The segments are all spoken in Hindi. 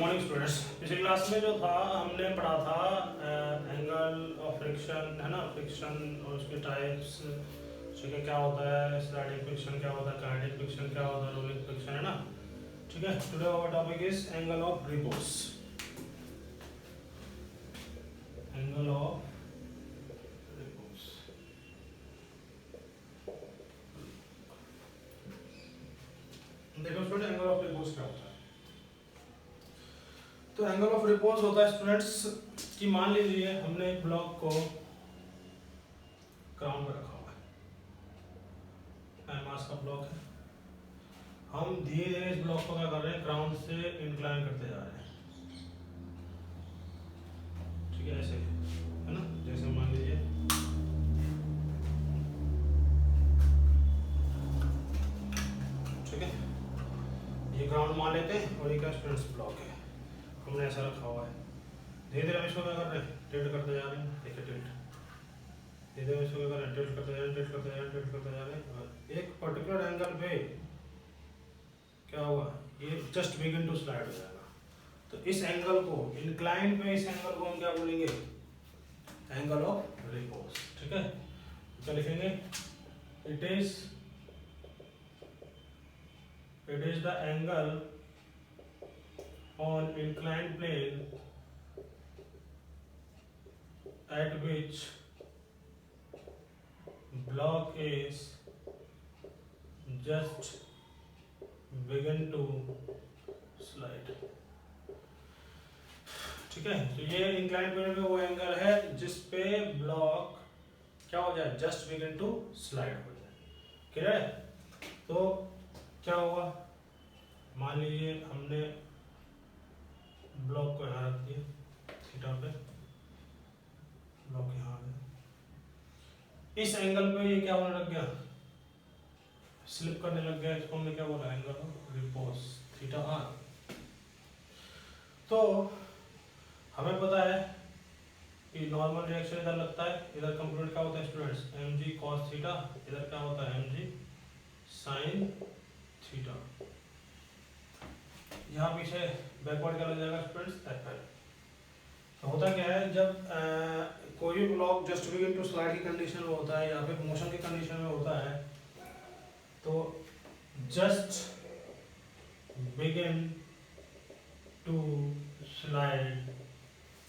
Morning students. पिछली क्लास में जो था हमने पढ़ा था एंगल ऑफ फ्रिक्शन, है ना, फ्रिक्शन और उसके टाइप्स, ठीक है, क्या होता है स्टैटिक फ्रिक्शन, क्या होता है काइनेटिक फ्रिक्शन, क्या होता है रोलिंग फ्रिक्शन, है ना। ठीक है, today our topic is angle of repose. Angle of repose. देखो स्टूडेंट, एंगल ऑफ रिपोज क्या होता है। तो एंगल ऑफ रिपोज होता है स्टूडेंट्स कि मान लीजिए हमने एक ब्लॉक को ग्राउंड पे रखा हुआ है, मास का ब्लॉक है। हम धीरे धीरे इस ब्लॉक को क्या कर रहे हैं, ग्राउंड से इंक्लाइन करते जा रहे हैं। ठीक है, ऐसे है ना, जैसे मान लीजिए ठीक है, ये ग्राउंड मान लेते हैं और ये क्या स्टूडेंट्स ब्लॉक है, हमने ऐसा रखा हुआ है। धीरे धीरे हम इसको क्या कर रहे हैं, टिल्ट करते जा रहे हैं। देखिए टिल्ट, धीरे धीरे इसको क्या कर रहे हैं, टिल्ट करते जा रहे हैं, टिल्ट करते जा रहे हैं, टिल्ट करते जा रहे हैं। और एक पर्टिकुलर एंगल पे क्या होगा, ये जस्ट बिगिन टू स्लाइड हो जाएगा। तो इस एंगल को, इंक्लाइन पे इस एंगल को हम क्या बोलेंगे, एंगल ऑफ रिपोज। ठीक है, क्या लिखेंगे, it is the angle on inclined plane at which block is just begin to slide। ठीक है, तो ये इंक्लाइंड प्लेन में वो एंगल है जिस पे ब्लॉक क्या हो जाए, जस्ट बिगिन टू स्लाइड हो जाए। क्लियर है। तो क्या होगा, मान लीजिए हमने ब्लॉक को यहाँ रख दिया थीटा पे, ब्लॉक यहाँ है, इस एंगल पे ये क्या होने लग गया, स्लिप करने लग गया। इसको हमने क्या बोला, angle of repose, theta R. तो हमें पता है कि नॉर्मल रिएक्शन इधर लगता है, इधर कंपोनेंट क्या होता है स्टूडेंट्स, एम जी कॉस थीटा, इधर क्या होता है एम जी साइन थीटा। यहाँ पीछे बैकवर्ड क्या लग जाएगा स्टूडेंट्स, एफ एल। तो होता क्या है, जब कोई भी block just begin to slide की कंडीशन में होता है या फिर मोशन की कंडीशन में होता है, तो जस्ट बिगिन टू स्लाइड,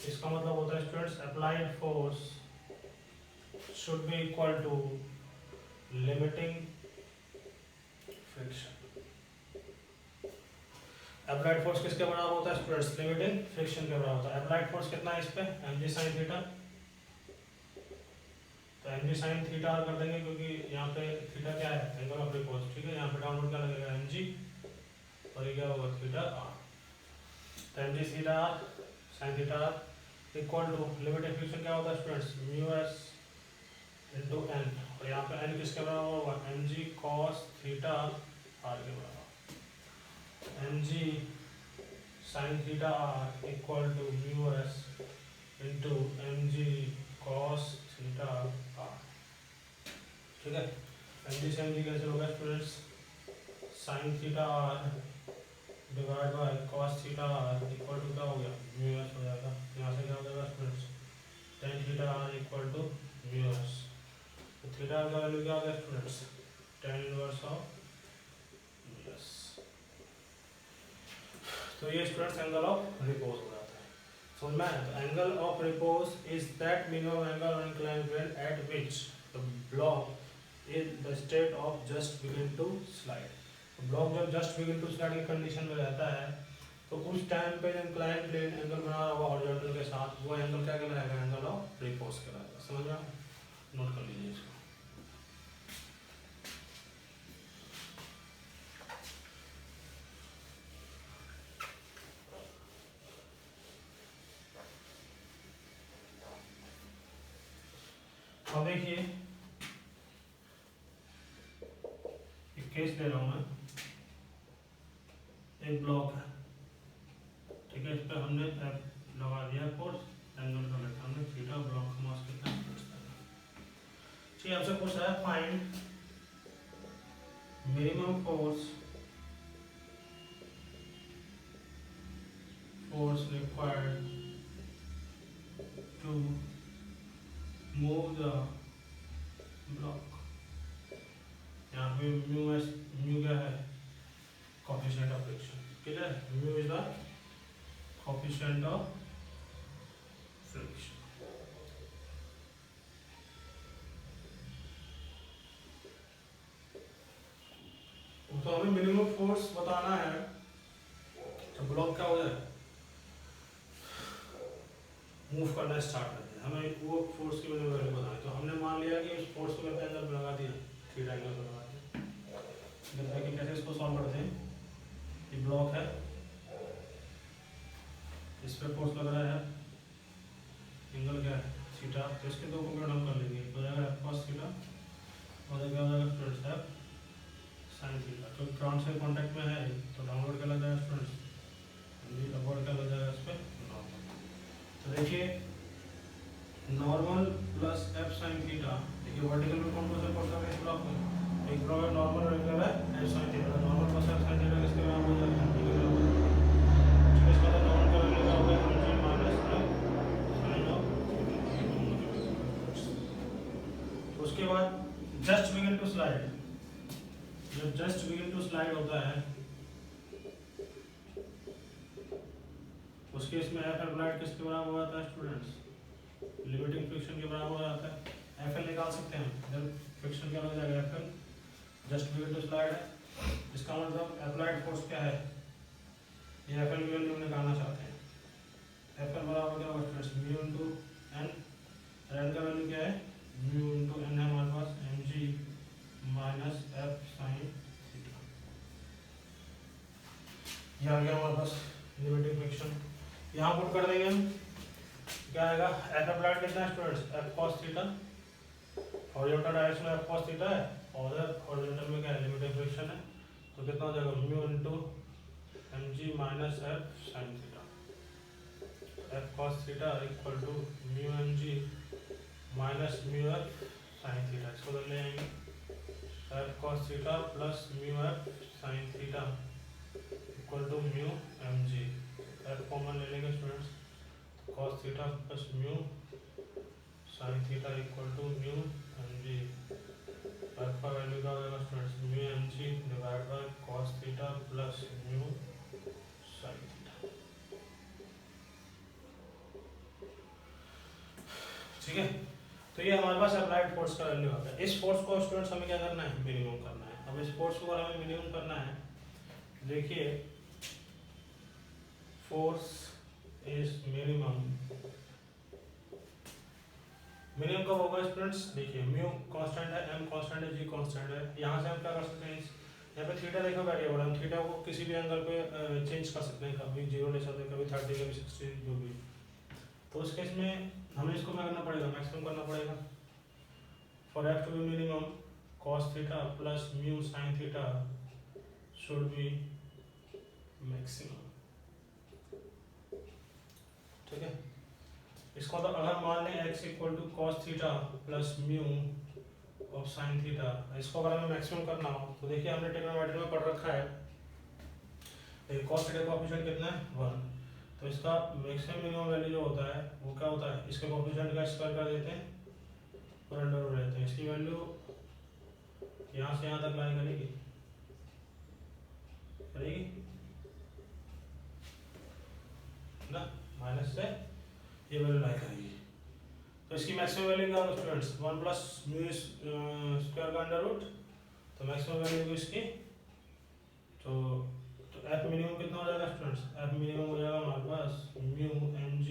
इसका मतलब होता है students applied force should be equal to limiting friction. Applied force किसके बराबर होता है स्टूडेंट्स, लिमिटिंग फ्रिक्शन के बराबर होता है। अप्लाइड फोर्स कितना है इस पे, एम जी साइन थीटा। तो एम जी साइन थीटा कर देंगे क्योंकि यहाँ पे थीटा क्या है, एंगल ऑफ रिपोज। ठीक है, यहाँ पे डाउनवर्ड क्या लगेगा, एम जी, और ये क्या होगा थीटा आर। तो M G theta R sine theta R equal to limiting friction क्या होता है students, mu S into N, और यहाँ पे एन किसके बराबर होगा, एम जी कॉस थीटा आर के बराबर। M G sine theta R equal to mu S into M ji cos theta R. ठीक है, एम जी से एम जी कैसे होगा students, sine theta R divide by cos theta R equal to क्या हो गया, म्यू एस हो जाएगा। यहाँ से क्या हो जाएगा students, tan theta R equal to mu S. तो थीटा का वैल्यू क्या हो गया students, tan inverse of mu S. तो ये स्टूडेंट्स एंगल ऑफ रिपोज हो जाता है। समझ में आया। तो angle of repose is that minimum angle on inclined plane at which the block in the state of just begin to slide. Block जब जस्ट बिगिन टू स्लाइड की कंडीशन में रहता है, तो उस टाइम पे जो इंक्लाइंड प्लेन एंगल बना रहा होगा हॉरिजॉन्टल के साथ, वो एंगल क्या कहलाएगा, एंगल ऑफ रिपोज कहलाएगा। समझ में आया, नोट कर लीजिए इसको। अब देखिए एक केस ले रहा हूं मैं, एक ब्लॉक है, ठीक है, इस पे हमने लगा दिया फोर्स, एंगल का लेकर हमने थीटा, ब्लॉक का मास कितना है, ठीक है। आपसे पूछ रहा है find minimum force force required to move the block. यहाँ पे म्यू क्या है, coefficient of friction. Clear, mu is the coefficient of friction. तो हमें मिनिमम फोर्स बताना है तो ब्लॉक क्या हो जाए, मूव करना स्टार्ट कर दिया, हमें वो फोर्स की वैल्यू बताना है। तो हमने मान लिया कि उस फोर्स को करते एंगल लगा दिया, थीटा एंगल लगा दिया। जैसा कि कैसे इसको सॉल्व करते हैं, ये ब्लॉक है, इस पे फोर्स लग रहा है, एंगल क्या है थीटा, तो इसके दो को हम कर लेंगे, हो जाएगा cos थीटा और क्या हो जाएगा स्टूडेंट्स साइन थीटा। तो ग्राउंड से कांटेक्ट में है तो डाउनवर्ड क्या लग जाएगा स्टूडेंट्स, अपवर्ड क्या लग जाएगा इस पे नॉर्मल। तो देखिए normal plus F sine theta, देखिए वर्टिकल में कौन कौन सा फोर्स है इस ब्लॉक में, एक ब्लॉक है नॉर्मल और एक है F sine theta. Normal plus F sine theta किसके बराबर हो जाएगा, ठीक है, इसका तो नॉर्मल का वैल्यू क्या होगा mg minus sine of theta. उसके बाद जस्ट बिगिन टू स्लाइड, जब जस्ट बिगिन टू स्लाइड होता है उस केस में एफ अप्लाइड किसके बराबर हो जाता है स्टूडेंट्स, लिमिटिंग फ्रिक्शन के बराबर हो जाता है। एफ एल निकाल सकते हैं जब फ्रिक्शन क्या हो जाएगा, F L just begin to slide है, इसका मतलब अप्लाइड फोर्स क्या है, ये एफ एल की वैल्यू निकालना चाहते हैं। एफ एल बराबर क्या होगा students, mu into N, N का वैल्यू क्या है म्यू इनटू एन है हमारे पास mg minus F sine theta. ये आ गया हमारे पास लिमिटिंग फ्रिक्शन, यहाँ पुट कर देंगे हम, क्या आएगा एफ अप्लाइड कितना है students, F cos theta, horizontal direction में एफ कॉस थीटा है और हॉरिजॉन्टल में क्या है लिमिटिंग फ्रिक्शन है, तो कितना हो जाएगा mu into mg minus F sine theta, F cos theta equal to mu mg minus mu F sine theta. इसको कर लेंगे F cos theta plus mu F sine theta equal to mu mg, F common ले लेंगे students, cos theta plus mu sine theta equal to mu mg, F का वैल्यू क्या हो जाएगा students mu mg divide by cos theta plus mu sine theta. ठीक है, तो ये हमारे पास अप्लाइड फोर्स का वैल्यू आता है। इस फोर्स को स्टूडेंट्स हमें क्या करना है, मिनिमम करना है। अब इस फोर्स को हमें मिनिमम करना है, देखिए फोर्स इज मिनिमम, मिनिमम कब होगा स्टूडेंट्स, देखिए म्यू कांस्टेंट है, एम कांस्टेंट है, जी कांस्टेंट है, यहाँ से हम क्या कर सकते हैं, यहाँ पे थीटा देखो वेरिएबल, हम थीटा को किसी भी एंगल पे चेंज कर सकते हैं, कभी 0 ले सकते हैं, कभी 30, कभी 60, जो भी। तो उस केस में हमें इसको क्या करना पड़ेगा, मैक्सिमम करना पड़ेगा। For F to be minimum cos theta plus mu sine theta should be maximum. ठीक है, इसको तो अगर मान लें x equal to cos theta plus mu of sine theta, इसको अगर हमें मैक्सिमम करना हो तो देखिए हमने ट्रिग्नोमेट्री में पढ़ रखा है cos थीटा का कोएफिशिएंट कितना है 1, तो इसका मैक्सिमम मिनिमम वैल्यू जो होता है वो क्या होता है, इसके कोएफिशिएंट का स्क्वायर कर देते हैं और अंडर रूट लेते हैं, इसकी वैल्यू यहाँ से यहाँ तक लाई करेगी ना, माइनस से ये वैल्यू लाई करेगी, तो इसकी मैक्सिमम वैल्यू क्या होगा स्टूडेंट्स 1 प्लस म्यू स्क्वायर का अंडर रूट, तो मैक्सिमम वैल्यू को इसकी, तो एफ मिनिमम कितना हो जाएगा स्टूडेंट्स, एफ मिनिमम हो जाएगा हमारे पास mu mg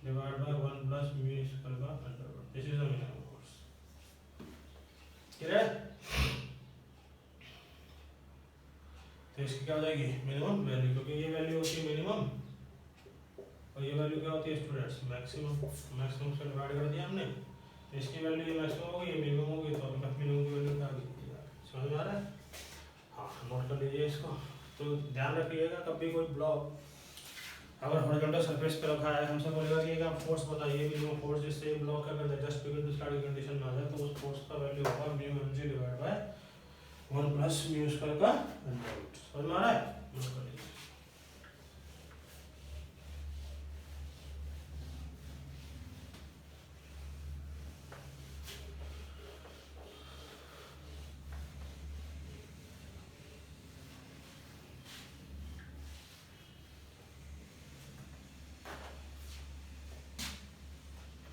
divide by 1 plus mu square का under root, this is the minimum force. Clear, तो इसकी क्या हो जाएगी मिनिमम वैल्यू, क्योंकि ये वैल्यू होती है मिनिमम और ये वैल्यू क्या होती है स्टूडेंट्स मैक्सिमम, मैक्सिमम से डिवाइड कर दिया हमने, तो इसकी वैल्यू ये मैक्सिमम होगी, ये मिनिमम होगी, तो अब मिनिमम की वैल्यू क्या आ गई, समझ में आ रहा है। हाँ नोट कर लीजिए इसको, तो ध्यान रखिएगा कभी कोई ब्लॉक अगर हॉरिजॉन्टल सरफेस पे रखा है, हमसे बोलेगा कि आप फोर्स बताइए, मिनिमम फोर्स जिससे ब्लॉक अगर just begin to start condition में आ जाए तो उस फोर्स का वैल्यू होगा mu mg divide by 1 plus mu square का अंडर रूट, समझ में आ रहा है, नोट कर लीजिए।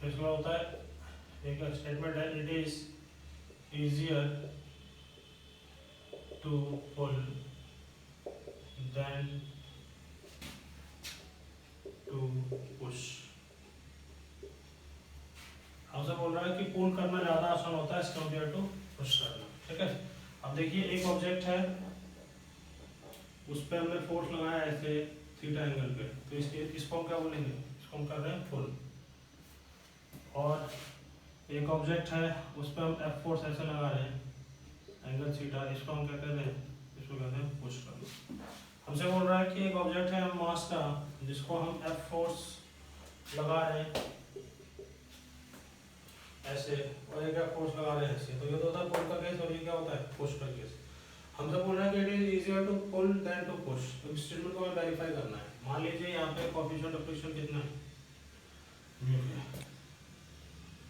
तो इसका होता है एक स्टेटमेंट है, it is easier to pull than to push। हमसे बोल रहा है कि पुल करना ज़्यादा आसान होता है एज कम्पेयर टू पुश करना। ठीक है, अब देखिए एक ऑब्जेक्ट है, उस पर हमने फोर्स लगाया ऐसे थीटा एंगल पे, तो इसको हम क्या बोलेंगे, इसको हम कर रहे हैं पुल। और एक ऑब्जेक्ट है, उस पर हम एफ फोर्स ऐसे लगा रहे हैं एंगल थीटा, इसको हम क्या कर रहे हैं, इसको कहते हैं पुश करना। हमसे बोल रहा है कि एक ऑब्जेक्ट है मास का, जिसको हम एफ फोर्स लगा रहे हैं ऐसे, और एक एफ फोर्स लगा रहे हैं ऐसे, तो ये तो होता है पुल का केस, और ये क्या होता है पुश का केस। हमसे बोल रहा है कि it is easier to pull than to push, तो इस स्टेटमेंट को हमें वेरीफाई करना है। मान लीजिए यहाँ पे कोएफिशिएंट ऑफ फ्रिक्शन कितना है, म्यू के,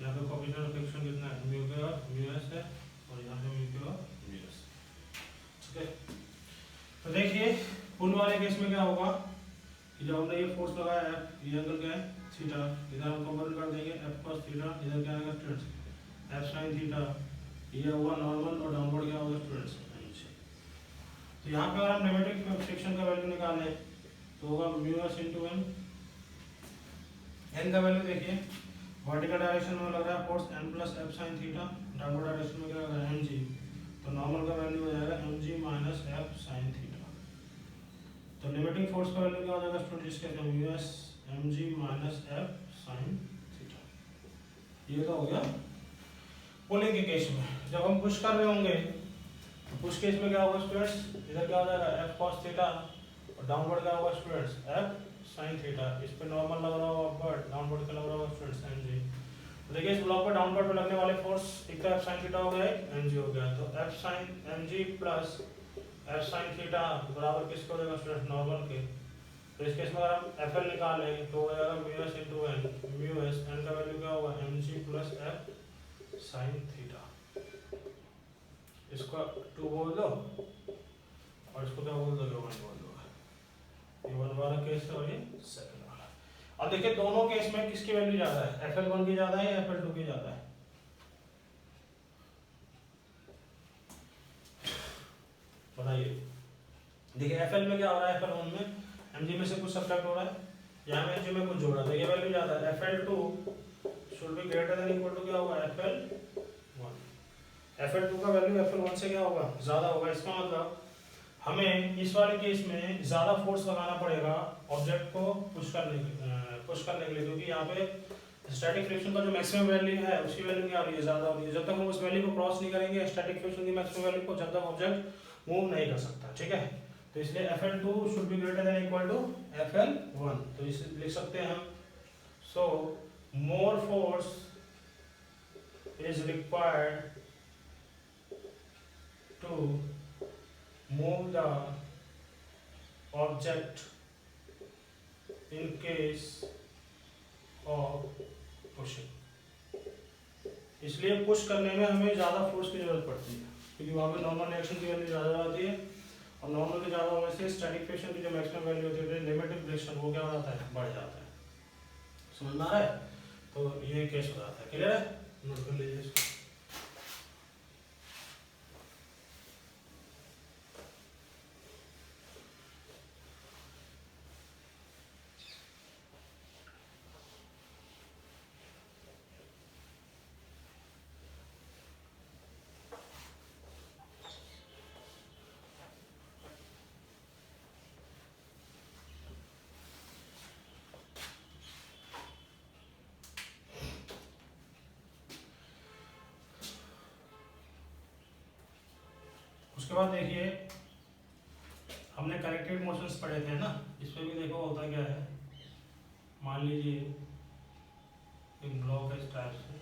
यहाँ पे कोएफिशिएंट ऑफ फ्रिक्शन कितना है, म्यू के और म्यू एस है, और यहाँ पे म्यू के और म्यू एस। ठीक है, तो देखिए पुल वाले केस में क्या होगा कि जब हमने ये फोर्स लगाया है, ये एंगल क्या है थीटा, इधर हम कंपेयर कर देंगे एफ cos थीटा, इधर क्या आएगा स्टूडेंट्स एफ sin थीटा, ये हुआ नॉर्मल, और डाउनवर्ड क्या होगा स्टूडेंट्स। तो यहाँ पे अगर हम नेगेटिव फ्रिक्शन का वैल्यू निकालें तो होगा mu S into N. N का वैल्यू देखिए, वर्टिकल डायरेक्शन में लग रहा है force N plus F sine theta, downward direction में क्या लग रहा है एम जी, तो नॉर्मल का वैल्यू हो जाएगा M G minus F sine theta. तो लिमिटिंग फोर्स का वैल्यू क्या हो जाएगा स्टूडेंट, जिसके mu S M G minus F sine theta. ये तो हो गया पुलिंग के केस में। जब हम पुश कर रहे होंगे तो पुश केस में क्या होगा स्टूडेंट्स, इधर क्या हो जाएगा एफ cos थीटा, और डाउनवर्ड क्या होगा स्टूडेंट्स एफ sin थीटा। इस पे नॉर्मल लग रहा होगा, बट डाउनवर्ड का लग रहा होगा स्टूडेंट्स एन जी। तो देखिए इस ब्लॉक पर डाउनवर्ड पे लगने वाले फोर्स एक तो एफ sin थीटा हो गया, एक एन जी हो गया, तो F sin M G plus F sin theta बराबर किसको हो जाएगा स्टूडेंट्स, नॉर्मल के। तो इस केस में अगर हम एफ एल निकालें तो हो जाएगा mu S into N, mu S N का वैल्यू क्या होगा M G plus F sin theta. इसको 2 बोल दो और इसको क्या बोल दोगे 1 बोल दो। ये 1 वाला केस है और ये सेकंड वाला। अब देखिए दोनों केस में किसकी वैल्यू ज्यादा है, FL1 की ज्यादा है या FL2 की ज्यादा है, बताइए। देखिए FL में क्या हो रहा है, FL1 में mg में से कुछ सब्ट्रैक्ट हो रहा है, यहाँ में mg में कुछ जोड़ा, तो ये वैल्यू ज्यादा है। FL2 should be greater than equal to क्या होगा FL1। FL2 का वैल्यू FL1 से क्या होगा ज्यादा होगा। इसका मतलब हमें इस वाले केस में ज्यादा फोर्स लगाना पड़ेगा ऑब्जेक्ट को पुश करने के लिए, क्योंकि यहाँ पे स्टैटिक फ्रिक्शन का जो मैक्सिमम वैल्यू है उसकी वैल्यू क्या आ रही है, ज्यादा हो रही है। जब तक हम उस वैल्यू को क्रॉस नहीं करेंगे स्टैटिक फ्रिक्शन की मैक्सिमम वैल्यू को, जब तक ऑब्जेक्ट मूव नहीं कर सकता। ठीक है, तो इसलिए FL2 should be greater than equal to FL1। तो इसे लिख सकते हैं हम, so more force is required to move the object in case of pushing। इसलिए पुश करने में हमें ज़्यादा फोर्स की जरूरत पड़ती है, क्योंकि वहाँ पे नॉर्मल रिएक्शन की वैल्यू ज़्यादा आती है, और नॉर्मल के ज़्यादा होने से स्टैटिक फ्रिक्शन की जो मैक्सिमम वैल्यू होती है नेगेटिव फ्रिक्शन वो क्या हो जाता है, बढ़ जाता है। समझ में आ रहा है, तो ये केस हो जाता है। क्लियर है, नोट कर लीजिए इसको। उसके बाद देखिए हमने कनेक्टेड मोशंस पढ़े थे ना, इसमें भी देखो होता क्या है। मान लीजिए एक ब्लॉक है इस टाइप से,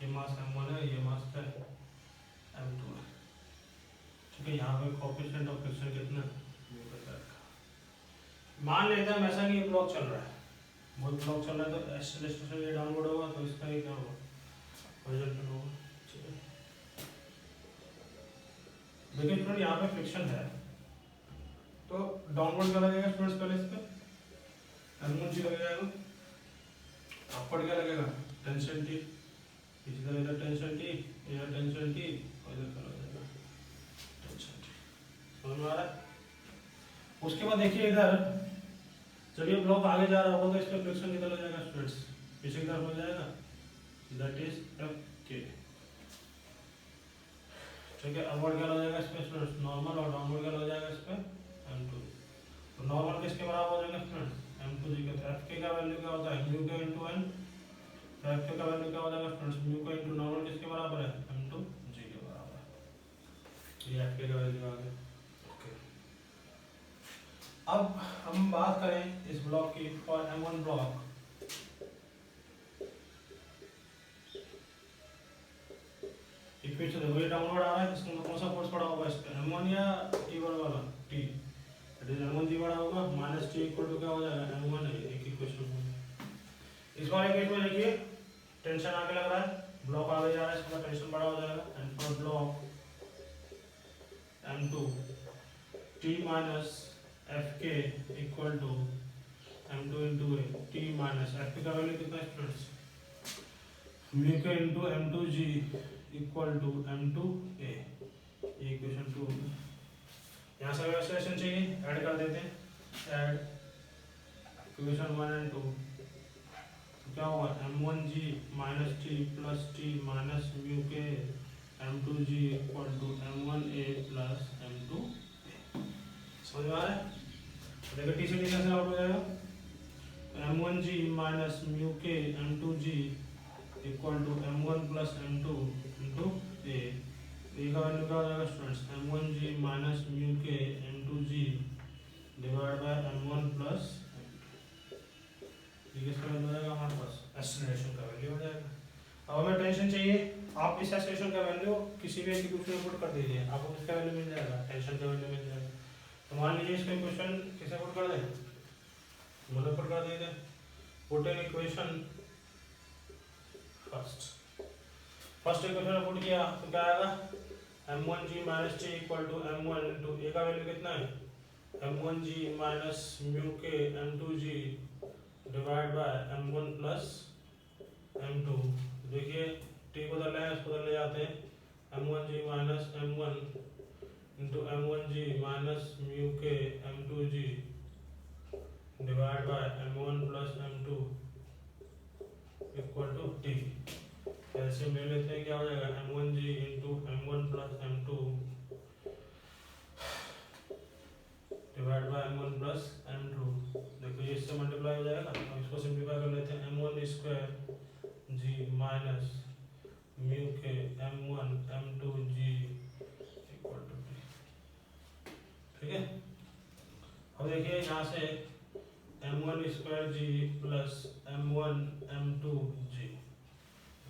ये मास m1 है, ये मास है m2 है। ठीक है, यहाँ पे कोएफिशिएंट ऑफ फ्रिक्शन कितना है, मान लेते हैं ऐसा कि ब्लॉक चल रहा है, बहुत ब्लॉक चल रहा है, तो एक्सेलरेशन ये डाउनवर्ड होगा, तो इसका ये क्या होगा हॉरिजॉन्टल होगा। ठीक है, देखिए स्टूडेंट यहाँ पे फ्रिक्शन है, तो डाउनवर्ड क्या लगेगा स्टूडेंट्स पहले इस पे, M1G लगेगा, अपवर्ड क्या लगेगा, टेंशन T, इसी तरह इधर टेंशन T, इधर टेंशन T और इधर क्या लगेगा टेंशन T। समझ में आ रहा है? उसके बाद देखिए इधर जब ये ब्लॉक आगे जा रहा होगा तो इसका फ्रिक्शन कितना हो जाएगा स्टूडेंट्स, पीछे की तरफ हो जाएगा, दैट इज Fk। ठीक है, अपवर्ड क्या हो जाएगा इस पे स्टूडेंट्स, नॉर्मल, और डाउनवर्ड क्या हो जाएगा इस पे m2। तो नॉर्मल किसके बराबर हो जाएगा स्टूडेंट्स, m2g का। तो Fk का वैल्यू क्या होता है, म्यू के इनटू n। तो Fk का वैल्यू क्या हो जाएगा स्टूडेंट्स, म्यू का इनटू नॉर्मल किसके बराबर है, m2g के बराबर है। ये Fk का वैल्यू आ गया। अब हम बात करें इस ब्लॉक की, फॉर M1 ब्लॉक। इक्वेशन देखो, ये डाउनवर्ड आ रहा है, इसमें कौन सा फोर्स पड़ा होगा इस पे, M1 या T वाला, T। दैट इज M1G बड़ा होगा, माइनस T इक्वल टू क्या हो जाएगा, M1 है, एक इक्वेशन हो गया। इस वाले केस में देखिए टेंशन आगे लग रहा है, ब्लॉक आगे जा रहा है, इसका टेंशन बड़ा हो जाएगा। And for block M2 T minus Fk equal to M2 into A, T minus Fk का वैल्यू कितना है students, mu K into M2G equal to M2a। ये इक्वेशन 2 होगी। यहाँ से एक्सप्रेशन चाहिए, ऐड कर देते हैं, ऐड इक्वेशन 1 एंड 2। तो क्या होगा, M1G minus T plus T minus mu K M2G equal to M1a plus M2a। समझ में आ रहा है? देखो T से T कैंसिल आउट हो जाएगा, M1G minus mu K M2G equal to M1 plus M2 into a। A का वैल्यू क्या हो जाएगा students, M1G minus mu K M2G divide by M1 plus ये किसका वैल्यू हो जाएगा हमारे पास, एक्सेलरेशन का वैल्यू हो जाएगा। अब हमें टेंशन चाहिए, आप इस एक्सेलरेशन का वैल्यू किसी भी एक इक्वेशन में पुट कर दीजिए, आपको किसका वैल्यू मिल जाएगा, टेंशन का वैल्यू मिल जाएगा। तो मान लीजिए इसका इक्वेशन किसे पुट कर दें, मतलब पुट कर दीजिए, put in equation first equation में पुट किया तो क्या आएगा, M1G minus T equal to M1 into a का वैल्यू कितना है, M1G minus mu K M2G divide by M1 plus M2। देखिए T को बदल रहे हैं, इसको बदल ले जाते हैं, M1G minus M1 into M1G minus mu K M2G divide by M1 plus M2 equal to T। ऐसे ले लेते हैं, क्या हो जाएगा, M1G into M1 plus M2 divide by M1 plus M2। देखो ये इससे मल्टीप्लाई हो जाएगा, अब इसको सिंपलीफाई कर लेते हैं, M1 square G minus mu K M1 M2G equal to T। ठीक है, अब देखिए यहाँ से M1 square G plus M1 M2G,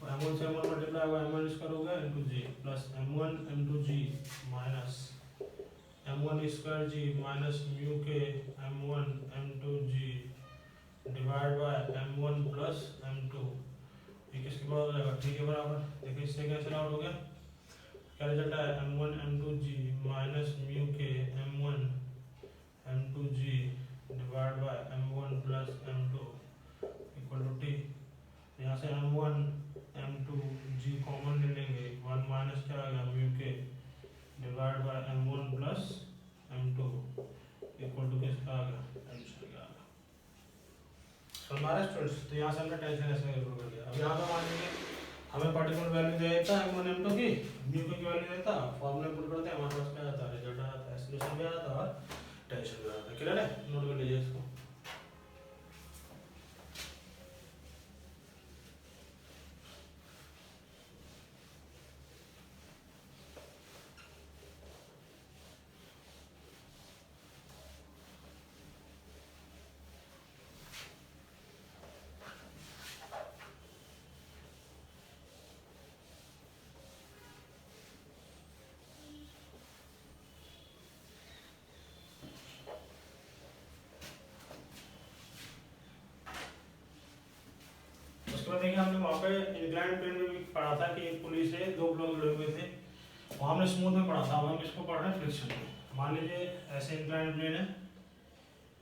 M1 से M1 मल्टीप्लाई होगा, M1 स्क्वायर हो गया into G plus M1 M2G minus M1 square G minus mu K M1 M2G divide by M1 plus M2। ये किसके बराबर हो जाएगा, T के बराबर। देखिए इससे कैंसिल आउट हो गया, क्या रिजल्ट आया, M1 M2G minus mu K M1 M2G divide by M1 plus M2 equal to T। यहाँ से M1 M2G कॉमन ले लेंगे, 1 माइनस क्या आ गया, mu K divide by M1 plus M2 equal to किसका आ गया, टेंशन का आ गया। हमारे स्टूडेंट्स, तो यहाँ से हमने टेंशन ऐसे कैलकुलेट कर लिया। अब यहाँ पे मान लीजिए हमें पर्टिकुलर वैल्यू दे देता है M1 M2 की, म्यू की वैल्यू देता, फॉर्मूला पुट करते हैं, हमारे पास क्या आता है, रिजल्ट आता है, एक्सेलरेशन भी आता है और टेंशन भी आता है। क्लियर है, नोट कर लीजिए इसको। देखिए हमने वहाँ पे इंक्लाइंड प्लेन में भी पढ़ा था कि एक पुली से दो ब्लॉक जुड़े हुए थे, वहाँ हमने स्मूथ में पढ़ा था। अब हम इसको पढ़ रहे हैं फ्रिक्शन में। मान लीजिए ऐसे इंक्लाइंड प्लेन है,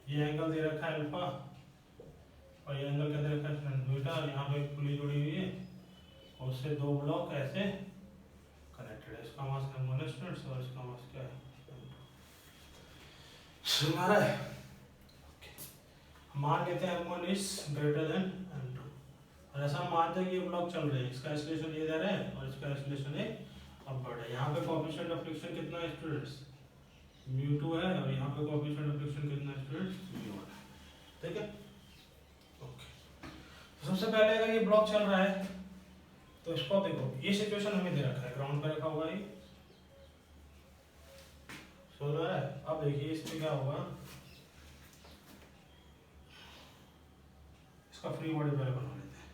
ये एंगल दे रखा है अल्फा और ये एंगल क्या दे रखा है स्टूडेंट बीटा, और यहाँ पे एक पुली जुड़ी हुई है और उससे दो ब्लॉक ऐसे कनेक्टेड है। इसका मास m1 है स्टूडेंट्स और इसका मास क्या है हमारा है। मान लेते हैं m1 is greater than m2 और ऐसा हम मानते हैं कि ये ब्लॉक चल रहे हैं, इसका एक्सीलरेशन ये दे रहा है और इसका एक्सीलरेशन ये अपवर्ड है। यहाँ पे कोएफिशिएंट ऑफ फ्रिक्शन कितना है स्टूडेंट्स μ2 है और यहाँ पे कोएफिशिएंट ऑफ फ्रिक्शन कितना है स्टूडेंट्स μ1 है। ठीक है ओके। तो सबसे पहले अगर ये ब्लॉक चल रहा है तो इसको देखो, ये सिचुएशन हमें दे रखा है, ग्राउंड पे रखा हुआ है, समझ में आ रहा है। अब देखिए इस पे क्या होगा, इसका फ्री बॉडी पहले बना लेते हैं।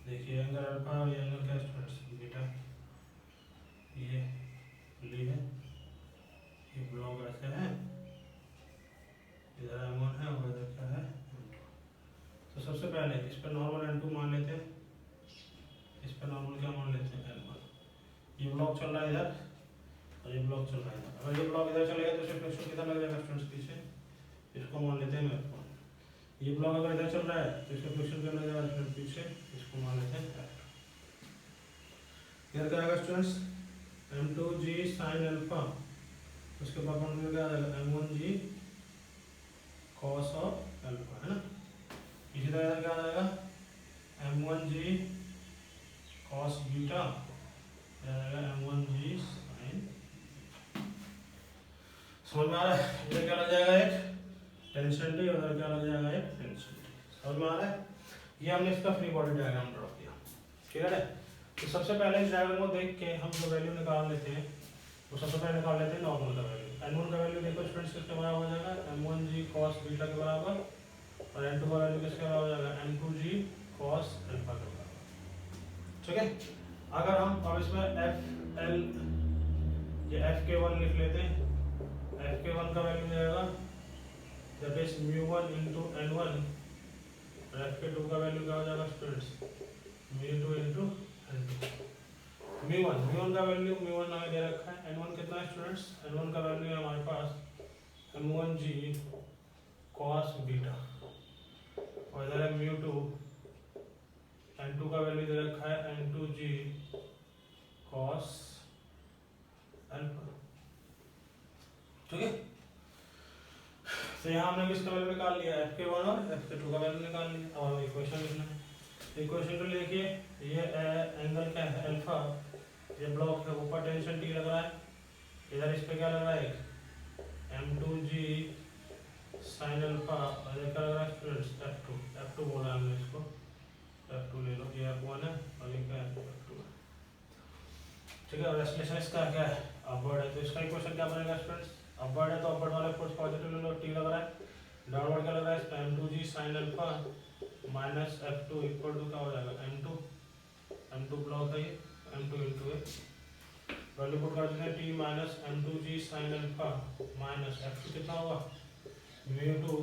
देखिए एंगल अल्फा और ये एंगल क्या स्टूडेंट्स बीटा, ये ली है, ये ब्लॉक ऐसे है, इधर m1 है और इधर क्या है m2। तो सबसे पहले इस पर नॉर्मल n2 मान लेते हैं, इस पर नॉर्मल क्या मान लेते हैं n1। ये ब्लॉक चल रहा है इधर और ये ब्लॉक चल रहा है इधर। अगर ये ब्लॉक इधर चलेगा तो इसमें फ्रिक्शन कितना लग जाएगा स्टूडेंट्स पीछे, इसको मान लेते हैं f1। ये ब्लॉक अगर इधर चल रहा है तो इसमें फ्रिक्शन कितना लग जाएगा स्टूडेंट्स पीछे, इसको मान लेते हैं f2। इधर क्या आएगा स्टूडेंट्स m2g sin अल्फा, उसके परपेंडिकुलर क्या आ जाएगा m1g cos ऑफ अल्फा, है ना। इसी तरह क्या आ जाएगा m1g cos beta, m1g sin, समझ में आ रहा है। इधर क्या लग जाएगा एक टेंशन टी, उधर क्या लग जाएगा एक टेंशन टी, समझ में आ रहा है। ये हमने इसका फ्री बॉडी डायग्राम ड्रॉ किया, क्लियर है। तो सबसे पहले इस डायग्राम को देख के हम जो वैल्यू निकाल लेते हैं वो सबसे पहले निकाल लेते हैं नॉर्मल का वैल्यू। n1 का वैल्यू देखो स्टूडेंट्स किसके बराबर हो जाएगा m1g cos बीटा के बराबर, और n2 का वैल्यू किसके बराबर हो जाएगा m2g cos अल्फा के बराबर। ठीक है, अगर हम अब इसमें fl ये fk1 लिख लेते हैं, fk1 का वैल्यू जाएगा दैट इज μ1 into n1 और fk2 का वैल्यू क्या हो जाएगा स्टूडेंट्स μ2 into n2। μ1 का वैल्यू μ1 हमें दे रखा है, n1 कितना है स्टूडेंट्स, n1 का वैल्यू है हमारे पास m1g cos बीटा और इधर है μ2, n2 का वैल्यू दे रखा है n2g cos अल्फा। ठीक है, तो यहाँ हमने किसका वैल्यू निकाल लिया fk1 और fk2 का वैल्यू निकाल लिया। अब हमें इक्वेशन लिखना है, इक्वेशन को लेके ये एंगल क्या है अल्फा, ये ब्लॉक है ऊपर टेंशन टी लग रहा है, इधर इस पे क्या लग रहा है m2g sin अल्फा और ये क्या लग रहा है स्टूडेंट्स f2 बोला हमने इसको, f2 ले लो, ये f1 है और ये क्या है f2 है। ठीक है, और एक्सीलरेशन इसका क्या है अपवर्ड है, तो इसका इक्वेशन क्या बनेगा स्टूडेंट्स, अपवर्ड है तो अपवर्ड वाले फोर्स पॉजिटिव ले लो, टी लग रहा है, डाउनवर्ड क्या लग रहा है इसका m2g sin alpha minus f2 equal to क्या हो जाएगा m2 ब्लॉक है ये m2 into a value put कर देते हैं t minus m2g sin alpha minus f2 कितना होगा μ2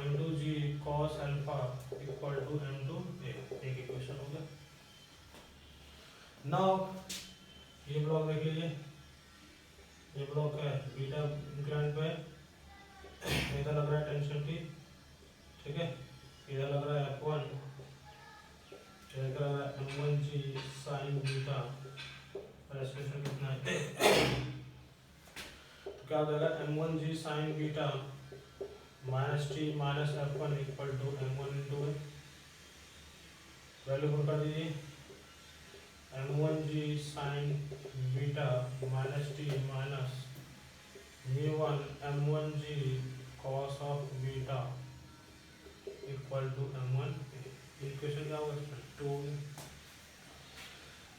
m2g cos alpha equal to m2a, एक इक्वेशन हो गया। नाउ ये ब्लॉक देख लीजिए, ये ब्लॉक है बीटा इंक्लाइन पे, इधर लग रहा है टेंशन टी, ठीक है, इधर लग रहा है f1, इधर लग रहा है m1g sin बीटा और एक्सीलरेशन कितना है तो क्या हो जाएगा m1g sin beta minus t minus f1 equal to m1 into a, value put कर दीजिए m1g sin beta minus t minus μ1 m1g cos of beta equal to m1। Equation क्या होगा 2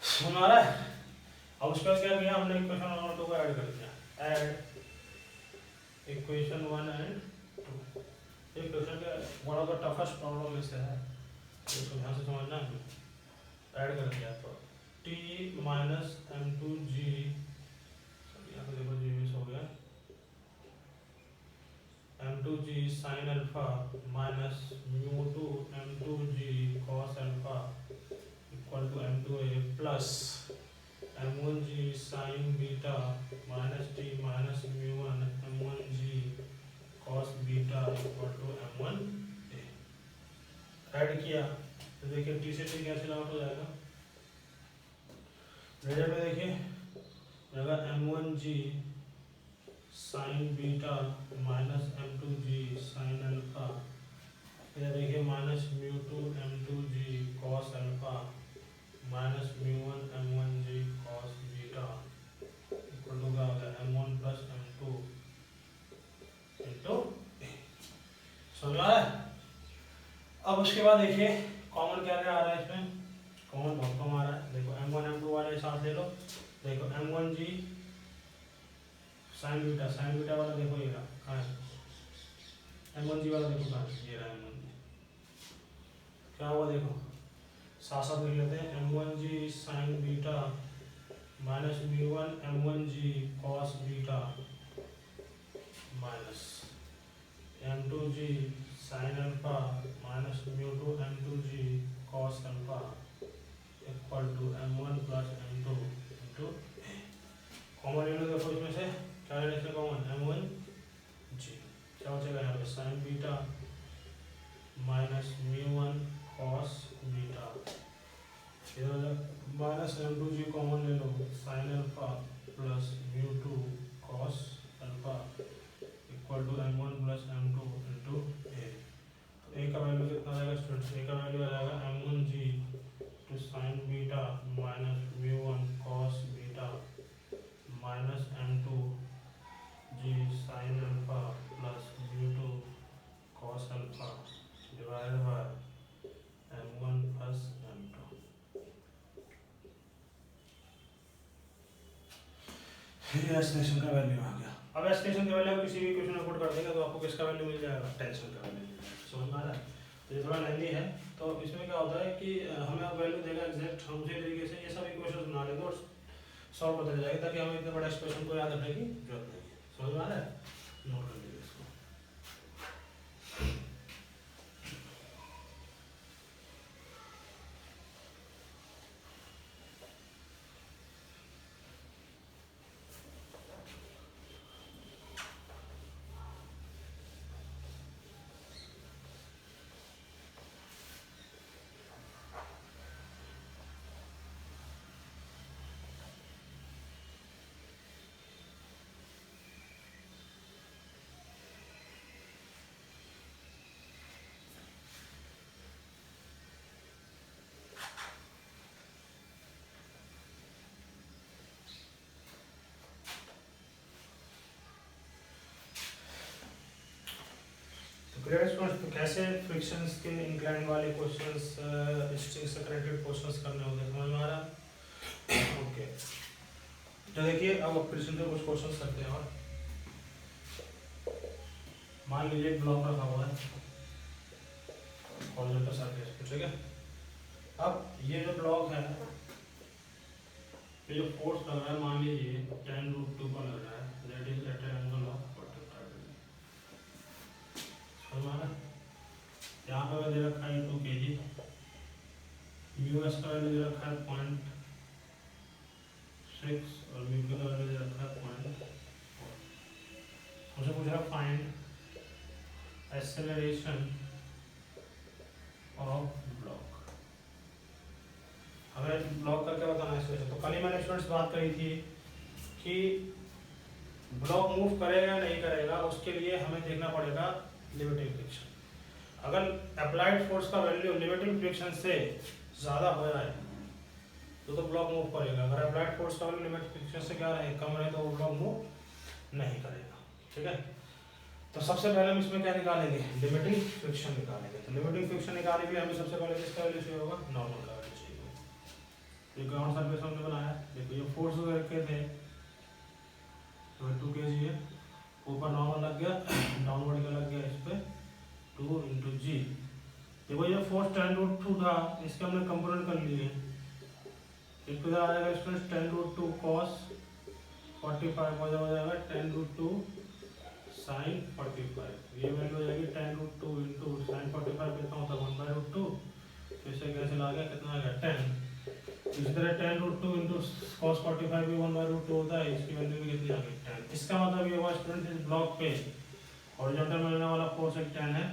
सुन आ रहा है। अब उसका क्या किया हमने इक्वेशन 1 और 2 को ऐड कर दिया, ऐड इक्वेशन 1 एंड 2। ये क्वेश्चन का one of the toughest problem में से है, इसको ध्यान से समझना है। ऐड कर दिया तो t माइनस m2g, यहाँ पे देखो जी मिस हो गया, m2g sin alpha minus μ2 m2g cos alpha equal to m2a plus m1g sin beta minus t minus μ1 m1g cos beta तो देखिए टी से टी कैंसिल आउट हो जाएगा। रिजल्ट में देखिए अगर m1g sine beta minus m2g sine alpha, इधर देखिए minus mu two m2g cos alpha minus mu one m1g cos beta equal to क्या होगा m1 प्लस m2 इंटू। समझ आ रहा है? अब उसके बाद देखिए कॉमन क्या क्या आ रहा है इसमें, कॉमन बहुत कम आ रहा है। देखो m1 m2 वाले साथ ले लो, देखो m1g साइन बीटा वाला देखो ये रहा कहाँ है, m1g वाला देखो कहाँ है, ये रहा m1g। क्या हुआ देखो साथ साथ लिख लेते हैं, m1g sine beta minus mu one m1g cos beta minus m2g sine alpha minus mu two m2g cos alpha equal to m1 plus m2 into. Common ले लो देखो इसमें से क्या ले लेते हैं कॉमन, m1g क्या बचेगा यहाँ पे sine beta minus mu one cos beta, इधर माइनस m2g कॉमन ले लो, sine alpha plus mu two cos alpha equal to m1 plus m2 into a। तो a का वैल्यू कितना आ जाएगा स्टूडेंट्स, a का वैल्यू आ जाएगा m1g to sine beta minus mu one cos beta minus m2g sine alpha plus mu two cos alpha divided by m1 plus m2। ये एस्टिमेशन का वैल्यू आ गया। अब एस्टिमेशन का वैल्यू किसी भी क्वेश्चन में पुट कर देंगे तो आपको किसका वैल्यू मिल जाएगा, टेंशन का वैल्यू मिल जाएगा। समझ में आ रहा है? तो ये थोड़ा लेंदी है, तो इसमें क्या होता है कि हमें अब वैल्यू देगा एग्जैक्ट, हम उसी तरीके से ये सभी क्वेश्चन बना लेंगे और सॉल्व करते जाएंगे ताकि हमें इतने बड़े एक्सप्रेशन को याद रखने की जरूरत नहीं है। समझ में आ रहा है? नोट कर लीजिए इसको। तो कैसे फ्रिक्शंस के इंक्लाइन वाले क्वेश्चंस स्ट्रिंग से कनेक्टेड क्वेश्चंस करने होते हैं, समझ में आ रहा है? ओके, तो देखिए अब फ्रिक्शन के कुछ क्वेश्चंस करते हैं। और मान लीजिए ब्लॉक रखा हुआ है हॉरिजॉन्टल सरफेस पे, ठीक है। अब ये जो ब्लॉक है, ये जो फोर्स लग रहा है मान लीजिए 10√2 पर लग रहा है, that is at an angle of 45 degree. समझ में आ रहा है? यहाँ पे दे रखा है 2 kg, म्यू एस का वैल्यू दे रखा है 0.6 और म्यू का वैल्यू दे रखा है 0.4। मुझे पूछ रहा फाइंड एक्सेलरेशन ऑफ ब्लॉक। हमें ब्लॉक करके बताना है। तो कल ही मैंने स्टूडेंट्स बात करी थी कि ब्लॉक मूव करेगा या नहीं करेगा, उसके लिए हमें देखना पड़ेगा लिमिटिंग फ्रिक्शन। अगर अप्लाइड फोर्स का वैल्यू लिमिटिंग फ्रिक्शन से ज़्यादा हो रहा है तो ब्लॉक मूव करेगा। अगर अप्लाइड फोर्स का वैल्यू लिमिटिंग फ्रिक्शन से क्या रहे, कम रहे, तो वो ब्लॉक मूव नहीं करेगा। ठीक है, तो सबसे पहले हम इसमें क्या निकालेंगे, लिमिटिंग फ्रिक्शन निकालेंगे। तो लिमिटिंग फ्रिक्शन निकालने के लिए हमें सबसे पहले किसका वैल्यू चाहिए होगा, नॉर्मल का वैल्यू चाहिए होगा। ये ग्राउंड सरफेस हमने बनाया, देखो ये फोर्स रखे थे तो 2 kg है, ऊपर नॉर्मल लग गया, डाउनवर्ड का लग गया इस पे 2 × g। देखो ये फोर्स 10√2 था, इसके हमने कंपोनेंट कर लिए। एक तो आ जाएगा स्टूडेंट 10√2 cos 45 हो जाएगा 10√2 sin 45। ये वैल्यू हो जाएगी 10√2 × sin 45 कितना होता है 1/√2। इसे कैसे ला गया, कितना आ गया 10। इसी तरह 10√2 × cos 45 भी 1/√2 होता है, इसकी वैल्यू भी कितनी आ गई 10। इसका मतलब ये हुआ स्टूडेंट इस ब्लॉक पे हॉरिजॉन्टल मिलने वाला फोर्स एक 10 है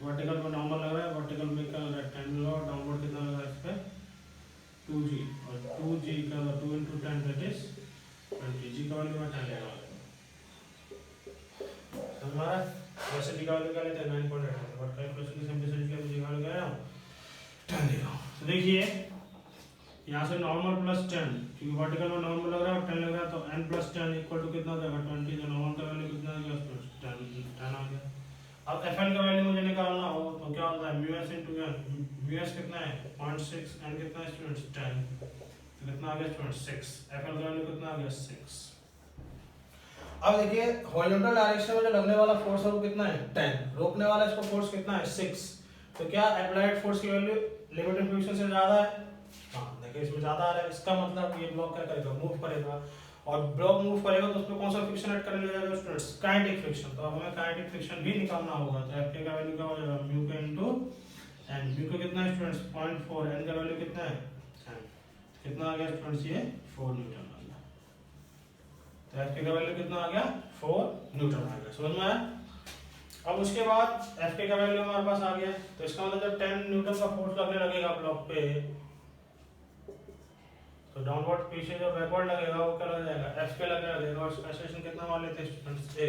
वर्टिकल में नॉर्मल लग रहा है, वर्टिकल में क्या लग रहा है 10 लगा, डाउनवर्ड कितना लग रहा है इस पे 2g, और 2g का 2 into 10 दैट इज 20, g का वैल्यू मैं 10 लेगा। हमारा वैसे जी का वैल्यू क्या लेते हैं 9.8, बट कैलकुलेशन की सिंपलिसिटी के लिए जी का वैल्यू क्या है 10 ले रहा हूँ। तो देखिए यहाँ से नॉर्मल प्लस 10, क्योंकि वर्टिकल में नॉर्मल लग रहा है और 10 लग रहा है, तो n प्लस 10 इक्वल टू कितना हो जाएगा 20, तो नॉर्मल का वैल्यू कितना आ गया 10 आ गया। अब fn का वैल्यू मुझे निकालना हो तो क्या होता है μs into n, μs कितना है 0.6, n कितना है स्टूडेंट्स 10, तो कितना आ गया स्टूडेंट्स 6, fn का वैल्यू कितना आ गया 6। अब देखिए हॉरिजॉन्टल डायरेक्शन में जो लगने वाला फोर्स है वो कितना है 10, रोकने वाला इसको फोर्स कितना है 6, तो क्या अप्लाइड फोर्स की वैल्यू लिमिटिंग फ्रिक्शन से ज्यादा है? हाँ देखिए इसमें ज्यादा आ रहा है, इसका मतलब ये ब्लॉक क्या करेगा मूव करेगा, और ब्लॉक मूव करेगा तो उसमें कौन सा फ्रिक्शन ऐड करने जाएगा स्टूडेंट्स काइनेटिक फ्रिक्शन। तो अब हमें काइनेटिक फ्रिक्शन भी निकालना होगा, तो F का वैल्यू क्या हो जाएगा म्यू के इनटू एन, म्यू का कितना है स्टूडेंट्स 0.4, एन का वैल्यू कितना है 10, कितना आ गया स्टूडेंट्स ये 4 न्यूटन आ गया। तो F का वैल्यू कितना आ गया 4 न्यूटन आ गया, समझ में आया? अब उसके बाद F का वैल्यू हमारे पास आ गया, तो इसका मतलब जब 10 न्यूटन का फोर्स लगने लगेगा ब्लॉक पे, तो डाउनवर्ड पीछे जो बैकवर्ड लगेगा वो क्या लग जाएगा F के लगने लगेगा, और स्पेसिफिकेशन कितना मान लेते हैं स्टूडेंट्स A।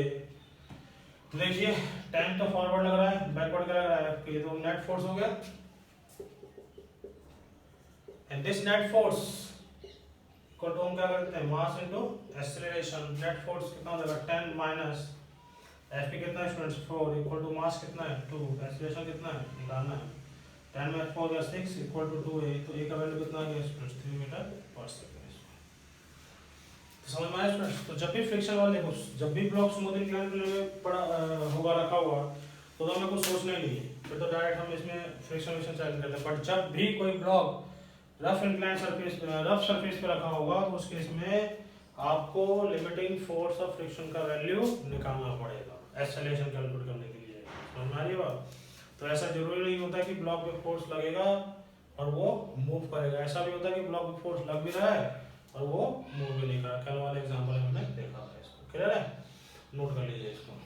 तो देखिए 10 तो फॉरवर्ड लग रहा है, बैकवर्ड क्या लग रहा है F के, तो नेट फोर्स हो गया, एंड दिस नेट फोर्स को तो हम क्या करते हैं mass into acceleration, net force कितना हो जाएगा 10 माइनस F कितना है स्टूडेंट्स 4 इक्वल टू मास कितना है 2, एक्सीलरेशन कितना है निकालना है, 10 में 4 या 6 इक्वल टू 2a, तो a का वैल्यू कितना आ गया स्टूडेंट्स 3 मीटर पर सेकंड। तो समझ में आया स्टूडेंट्स? तो जब भी फ्रिक्शन वाले देखो जब भी ब्लॉक स्मूथ इंक्लाइन में पड़ा होगा रखा हुआ तो हमें कुछ सोचना ही नहीं है, फिर तो डायरेक्ट हम इसमें फ्रिक्शन विक्शन चैलेंज करते हैं। बट जब भी कोई block rough incline surface rough surface पे रखा होगा तो उस केस में आपको लिमिटिंग फोर्स ऑफ फ्रिक्शन का वैल्यू निकालना पड़ेगा एक्सेलरेशन कैलकुलेट करने के लिए। समझ में आ रही है बात? तो ऐसा जरूरी नहीं होता कि ब्लॉक पे फोर्स लगेगा और वो मूव करेगा, ऐसा भी होता है कि ब्लॉक पे फोर्स लग भी रहा है और वो मूव भी नहीं कर रहा। कल वाले एग्जांपल में हमने देखा है इसको, क्लियर है? नोट कर लीजिए इसको।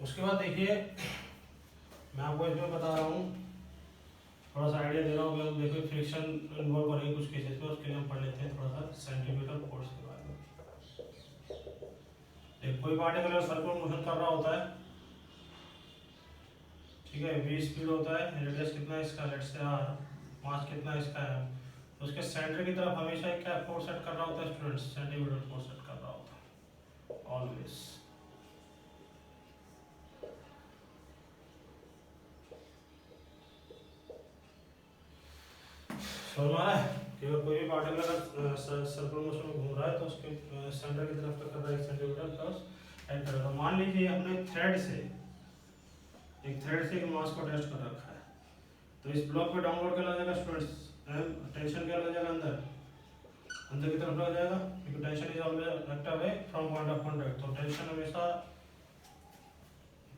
उसके बाद देखिए मैं आपको इसमें बता रहा हूँ, थोड़ा सा आइडिया दे रहा हूँ। देखो फ्रिक्शन इन्वॉल्व करेंगे कुछ केसेस में, उसके लिए हम पढ़ लेते हैं थोड़ा सा सेंटीमीटर फोर्स के बारे में। एक कोई पार्टिकल सर्कुलर मोशन कर रहा होता है, ठीक है, v स्पीड होता है, रेडियस कितना है इसका लेट्स से r, मास कितना है इसका है, तो उसके सेंटर की तरफ हमेशा क्या फोर्स सेट कर रहा होता है स्टूडेंट्स, सेंटीमीटर फोर्स सेट कर रहा होता है ऑलवेज। समझ में आ रहा है कि अगर कोई भी पार्टिकल अगर सर्कुलर मोशन में घूम रहा है तो उसके सेंटर की तरफ कर रहा है सेंटीमीटर प्लस एड करेगा। मान लीजिए हमने थ्रेड से एक मास को टेस्ट कर रखा है, तो इस ब्लॉक पे डाउनवर्ड क्या लग जाएगा स्टूडेंट्स, टेंशन क्या लग जाएगा अंदर की तरफ लग जाएगा, क्योंकि tension is always vector away from point of contact. तो टेंशन हमेशा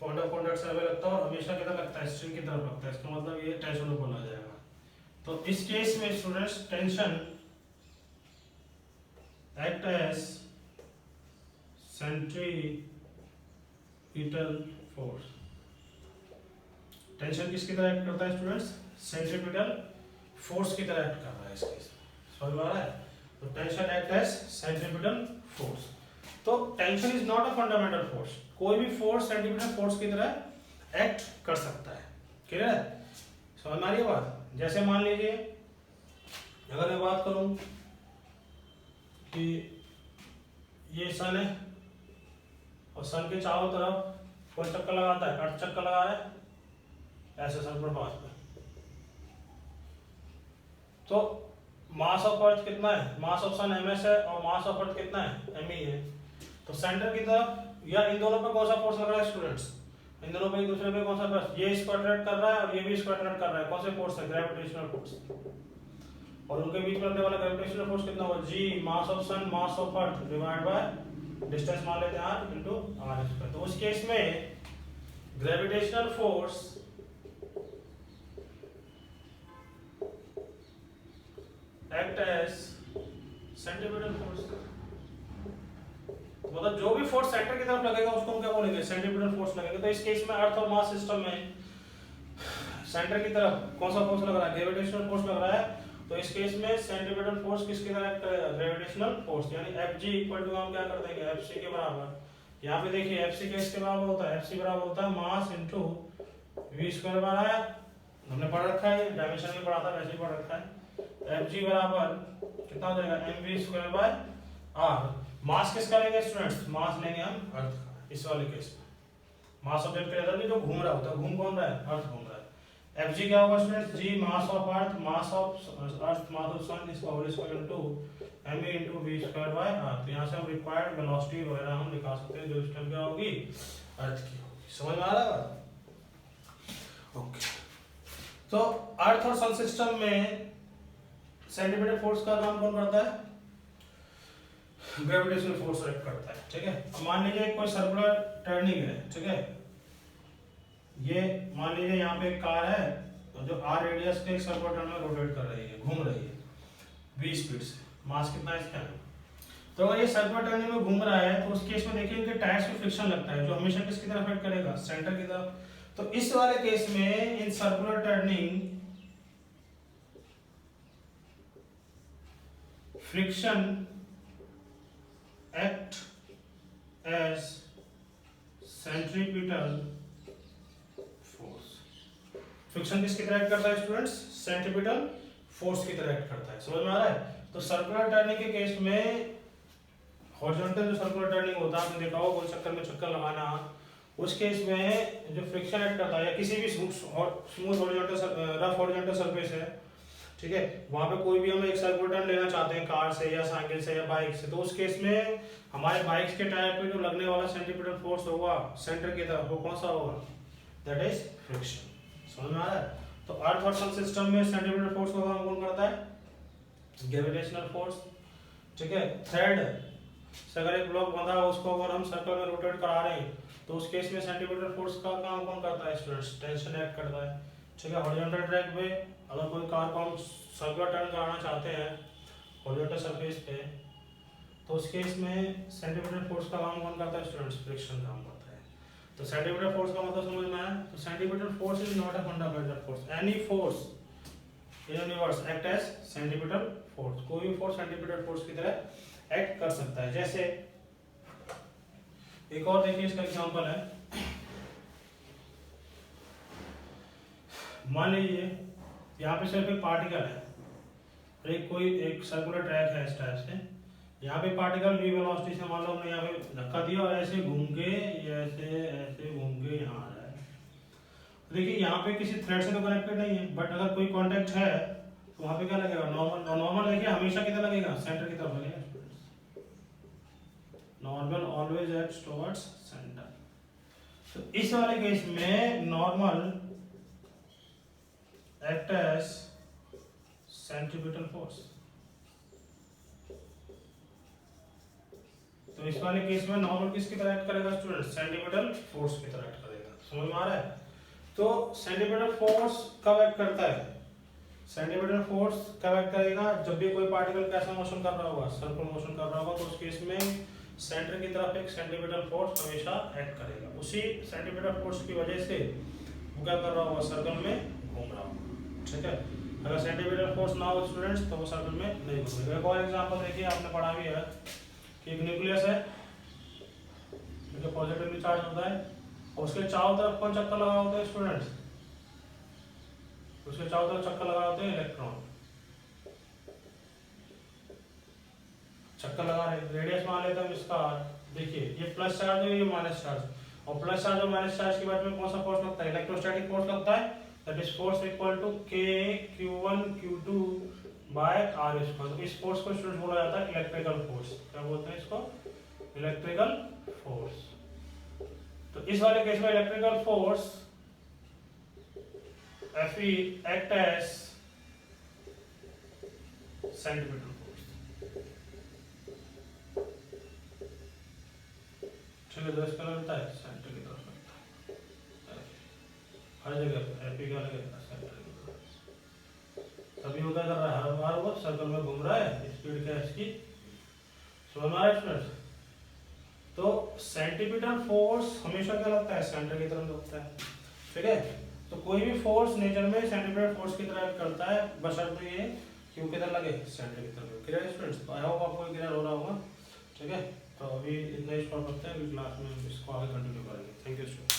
पॉइंट ऑफ कांटेक्ट से अवे लगता है और हमेशा किधर लगता है स्ट्रिंग की तरफ लगता है, इसका मतलब ये टेंशन ऊपर लग जाएगा। तो इस केस में students tension act as centripetal force. Tension किसकी तरह एक्ट करता है स्टूडेंट्स, सेंट्रीपिटल फोर्स की तरह एक्ट कर रहा है इस केस में, समझ आ रहा है? तो tension act as centripetal force. तो tension is not a fundamental force, कोई भी फोर्स सेंट्रीपिटल फोर्स की तरह एक्ट कर सकता है, क्लियर है? समझ में आ रही है बात? जैसे मान लीजिए अगर मैं बात करूं कि ये सन है और सन के चारों तरफ कोई चक्कर लगाता है, अर्थ चक्कर लगा रहा है ऐसे सन पर पास में, तो मास ऑफ अर्थ कितना है, मास ऑफ सन ms है और मास ऑफ अर्थ कितना है me है। तो सेंटर की तरफ या इन दोनों पे कौन सा फोर्स लग रहा है स्टूडेंट्स, इन दोनों पे एक दूसरे पे कौन सा फोर्स, ये इसको अट्रैक्ट कर रहा है और ये भी इसको अट्रैक्ट कर रहा है, कौन से फोर्स है, ग्रेविटेशनल फोर्स। और उनके बीच में लगने वाला ग्रेविटेशनल फोर्स कितना होगा, g mass of sun mass of earth divide by distance मान लेते हैं r इनटू r स्क्वायर। तो उस केस में gravitational force act as centripetal force. मतलब जो भी फोर्स सेंटर की तरफ लगेगा उसको हम क्या बोलेंगे, सेंट्रीपिटल फोर्स लगेगा। तो इस केस में अर्थ और मास सिस्टम में सेंटर की तरफ कौन सा फोर्स लग रहा है, ग्रेविटेशनल फोर्स लग रहा है। तो इस केस में सेंट्रीपिटल फोर्स किसकी तरह एक्ट करेगा, ग्रेविटेशनल फोर्स, यानी Fg इक्वल टू हम क्या कर देंगे Fc के बराबर। यहाँ पे देखिए Fc किसके बराबर होता है, Fc बराबर होता है mass into v square bar आया, हमने पढ़ रखा है, डायमेंशन में पढ़ा था वैसे ही पढ़ रखा है। Fg बराबर कितना हो जाएगा mv स्क्वायर बाय r। मास किसका लेंगे स्टूडेंट्स, मास लेंगे हम अर्थ का। इस वाले केस में मास ऑब्जेक्ट के अंदर भी जो घूम रहा होता है, घूम कौन रहा है, अर्थ घूम रहा है। Fg क्या होगा students, g mass of earth, mass of earth mass of sun इसका whole square into me into v square by r। तो यहां से हम रिक्वायर्ड वेलोसिटी वगैरह हम निकाल सकते हैं जो इस टाइम क्या होगी, अर्थ की होगी। समझ में आ रहा है, ओके। तो अर्थ और सन सिस्टम में सेंटीमीटर फोर्स का काम कौन करता है, ग्रेविटेशनल फोर्स एक्ट करता है, ठीक है। अब मान लीजिए कोई सर्कुलर टर्निंग है, ठीक है, ये मान लीजिए यहाँ पे एक कार है तो जो r रेडियस के एक सर्कुलर टर्न में रोटेट कर रही है, घूम रही है v स्पीड से, मास कितना है इसका। तो अगर ये सर्कुलर टर्निंग में घूम रहा है तो उस केस में देखिए इनके टायर्स में फ्रिक्शन लगता है जो हमेशा किसकी तरफ एक्ट करेगा, सेंटर की तरफ। तो इस वाले केस में in circular turning friction act as centripetal force. Friction किसकी तरह एक्ट करता है स्टूडेंट्स, सेंट्रीपिटल फोर्स की तरह एक्ट करता है। समझ में आ रहा है। तो सर्कुलर टर्निंग के केस में हॉरिजॉन्टल जो सर्कुलर टर्निंग होता है आपने देखा होगा, गोल चक्कर में चक्कर लगाना, उस केस में जो फ्रिक्शन एक्ट करता है या किसी भी smooth horizontal rough horizontal surface है, ठीक है, वहां पे कोई भी हम एक सर्कुलर टर्न लेना चाहते हैं कार से या साइकिल से या बाइक से, तो उस केस में हमारे बाइक्स के टायर पे जो लगने वाला सेंट्रीपिटल फोर्स होगा सेंटर की तरफ, वो कौन सा होगा, दैट इज फ्रिक्शन। समझ में आ रहा है। तो अर्थ और सन सिस्टम में सेंट्रीपिटल फोर्स का काम कौन करता है, ग्रेविटेशनल फोर्स, ठीक है। थ्रेड से अगर एक ब्लॉक बंधा है उसको अगर हम सर्कल में रोटेट करा रहे हैं तो उस केस में सेंट्रीपिटल फोर्स का काम कौन करता है स्टूडेंट्स, टेंशन एक्ट करता है, ठीक है। हॉरिजॉन्टल ट्रैक पे अगर कोई कार को हम सर्कुलर टर्न कराना चाहते हैं हॉरिजॉन्टल सरफेस पे, तो उस केस में सेंट्रीपिटल फोर्स का काम कौन करता है स्टूडेंट्स, फ्रिक्शन काम करता है। तो सेंट्रीपिटल फोर्स का मतलब समझ में आया। तो centripetal force is not a fundamental force, any force in universe act as centripetal force. कोई भी फोर्स सेंट्रीपिटल फोर्स की तरह एक्ट कर सकता है। जैसे एक और देखिए इसका एग्जांपल है, मान लीजिए यहाँ पे सिर्फ एक पार्टिकल है और एक सर्कुलर ट्रैक है इस टाइप से, यहाँ पे पार्टिकल v वेलोसिटी से मान लो हमने यहाँ पे धक्का दिया और ऐसे घूम के ऐसे घूम के यहाँ आ रहा है। देखिए यहाँ पे किसी थ्रेड से तो कनेक्टेड नहीं है, बट अगर कोई कांटेक्ट है तो वहाँ पे क्या लगेगा, नॉर्मल। नॉर्मल देखिए हमेशा किधर लगेगा, सेंटर की तरफ लगेगा। Normal always acts towards centre. तो इस वाले केस में normal act as centripetal force. तो इस वाले केस में नॉर्मल किसकी तरह एक्ट करेगा स्टूडेंट, सेंट्रीपिटल फोर्स की तरह एक्ट करेगा। समझ में आ रहा है। तो सेंट्रीपिटल फोर्स कब एक्ट करता है, सेंट्रीपिटल फोर्स कब एक्ट करेगा, जब भी कोई पार्टिकल कैसा मोशन कर रहा होगा, सर्कुलर मोशन कर रहा होगा, तो उस केस में सेंटर की तरफ एक सेंट्रीपिटल फोर्स हमेशा एक्ट करेगा। उसी सेंट्रीपिटल फोर्स की वजह से वो क्या कर रहा होगा, सर्कल में घूम रहा होगा, ठीक है। अगर सेंट्रीपिटल फोर्स ना हो स्टूडेंट्स तो वो सर्कल में नहीं घूमेगा। एक और एग्जांपल देखिए, आपने पढ़ा भी है कि एक न्यूक्लियस है जो पॉजिटिवली चार्ज होता है और उसके चारों तरफ कौन चक्कर लगा होता है स्टूडेंट्स, उसके चारों तरफ चक्कर लगा होते हैं इलेक्ट्रॉन, चक्कर लगा रहे। रेडियस मान लेते हैं इसका, देखिए ये प्लस चार्ज है, ये माइनस चार्ज, और प्लस चार्ज और माइनस चार्ज के बाद में कौन सा फोर्स लगता है, इलेक्ट्रोस्टैटिक फोर्स लगता है। That is force equal to k q1 q2 by R square. तो इस फोर्स को स्टूडेंट बोला जाता है इलेक्ट्रिकल फोर्स। क्या बोलते हैं इसको? Electrical force. तो इस वाले केस में electrical force Fe act as centimetre force. ठीक है, तो इसका लगता है सेंटर की तरफ लगता है हर जगह। Fe का लगेगा सेंटर की तरफ, तभी वो क्या कर रहा है, हर बार वो सर्कल में घूम रहा है। स्पीड क्या है इसकी? समझ में आ रहा है स्टूडेंट्स? तो सेंटीमीटर फोर्स हमेशा क्या लगता है? सेंटर की तरफ लगता है। ठीक है, तो कोई भी फोर्स नेचर में सेंटीमीटर फोर्स की तरह करता है, बशर्ते ये क्यों किधर लगे? सेंटर की तरफ। Clear students? तो आई होप आपको क्लियर हो रहा होगा। ठीक है, तो अभी इतना ही स्टॉप करते हैं, अभी क्लास में इसको आगे कंटिन्यू करेंगे। Thank you students.